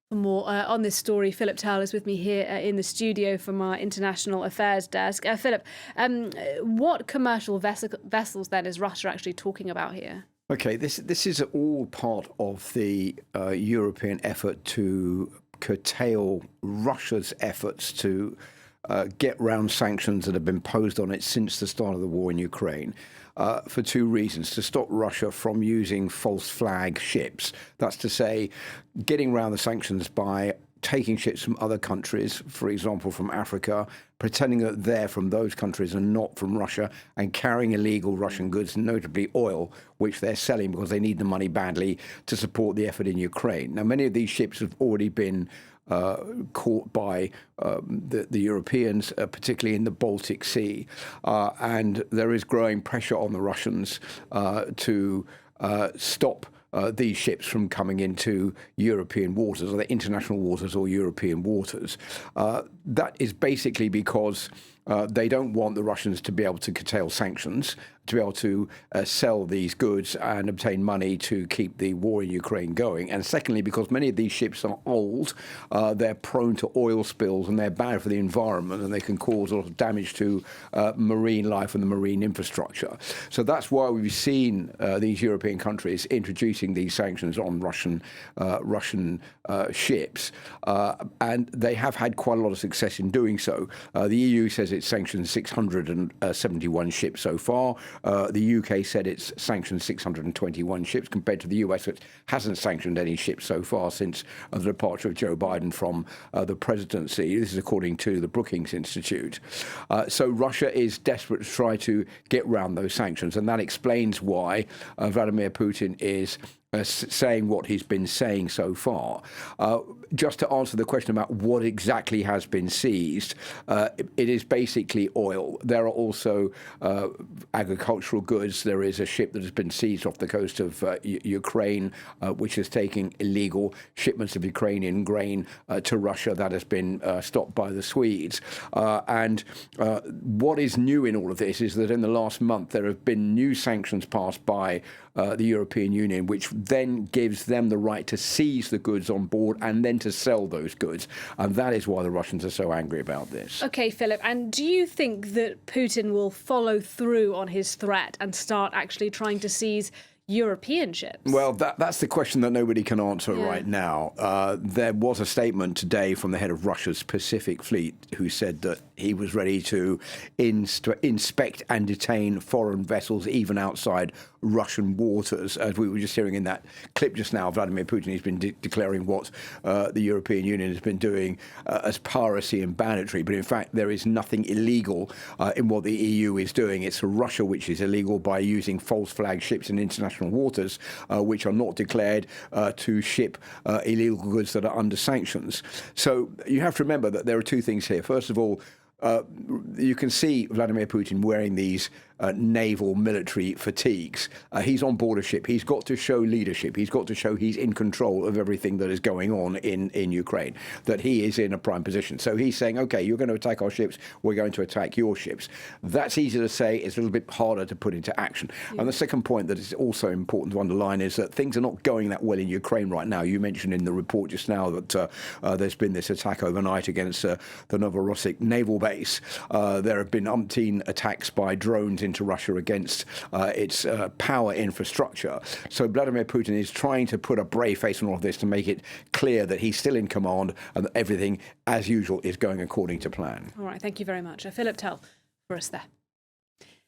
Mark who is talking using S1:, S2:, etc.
S1: For more on this story, Philip Turle is with me here in the studio from our International Affairs desk. Philip, what commercial vessels then is Russia actually talking about here?
S2: Okay, this is all part of the European effort to curtail Russia's efforts to get round sanctions that have been imposed on it since the start of the war in Ukraine. For two reasons: to stop Russia from using false flag ships. That's to say, getting around the sanctions by taking ships from other countries, for example, from Africa, pretending that they're from those countries and not from Russia, and carrying illegal Russian goods, notably oil, which they're selling because they need the money badly to support the effort in Ukraine. Now, many of these ships have already been caught by the Europeans, particularly in the Baltic Sea. And there is growing pressure on the Russians to stop these ships from coming into European waters, or the international waters or European waters. That is basically because they don't want the Russians to be able to curtail sanctions, to be able to sell these goods and obtain money to keep the war in Ukraine going. And secondly, because many of these ships are old, they're prone to oil spills and they're bad for the environment, and they can cause a lot of damage to marine life and the marine infrastructure. So that's why we've seen these European countries introducing these sanctions on Russian ships. And they have had quite a lot of success in doing so. The EU says it's sanctioned 671 ships so far. The UK said it's sanctioned 621 ships, compared to the US, which hasn't sanctioned any ships so far since the departure of Joe Biden from the presidency. This is according to the Brookings Institute. So Russia is desperate to try to get round those sanctions, and that explains why Vladimir Putin is saying what he's been saying so far. Just to answer the question about what exactly has been seized, it is basically oil. There are also agricultural goods. There is a ship that has been seized off the coast of Ukraine, which is taking illegal shipments of Ukrainian grain to Russia. That has been stopped by the Swedes. And what is new in all of this is that in the last month there have been new sanctions passed by the European Union, which then gives them the right to seize the goods on board and then to sell those goods. And that is why the Russians are so angry about this.
S1: OK, Philip, and do you think that Putin will follow through on his threat and start actually trying to seize European ships?
S2: Well, that's the question that nobody can answer right now. There was a statement today from the head of Russia's Pacific Fleet who said that he was ready to inspect and detain foreign vessels even outside Russian waters. As we were just hearing in that clip just now, Vladimir Putin has been declaring what the European Union has been doing as piracy and banditry. But in fact, there is nothing illegal in what the EU is doing. It's Russia which is illegal by using false flag ships in international waters, which are not declared to ship illegal goods that are under sanctions. So you have to remember that there are two things here. First of all, you can see Vladimir Putin wearing these naval military fatigues. He's on board a ship. He's got to show leadership. He's got to show he's in control of everything that is going on in Ukraine, that he is in a prime position. So he's saying, OK, you're going to attack our ships. We're going to attack your ships. That's easy to say. It's a little bit harder to put into action. Yeah. And the second point that is also important to underline is that things are not going that well in Ukraine right now. You mentioned in the report just now that there's been this attack overnight against the Novorossiysk naval base. There have been umpteen attacks by drones into Russia against its power infrastructure. So Vladimir Putin is trying to put a brave face on all of this to make it clear that he's still in command and that everything, as usual, is going according to plan.
S1: All right, thank you very much. Philip Turle for us there.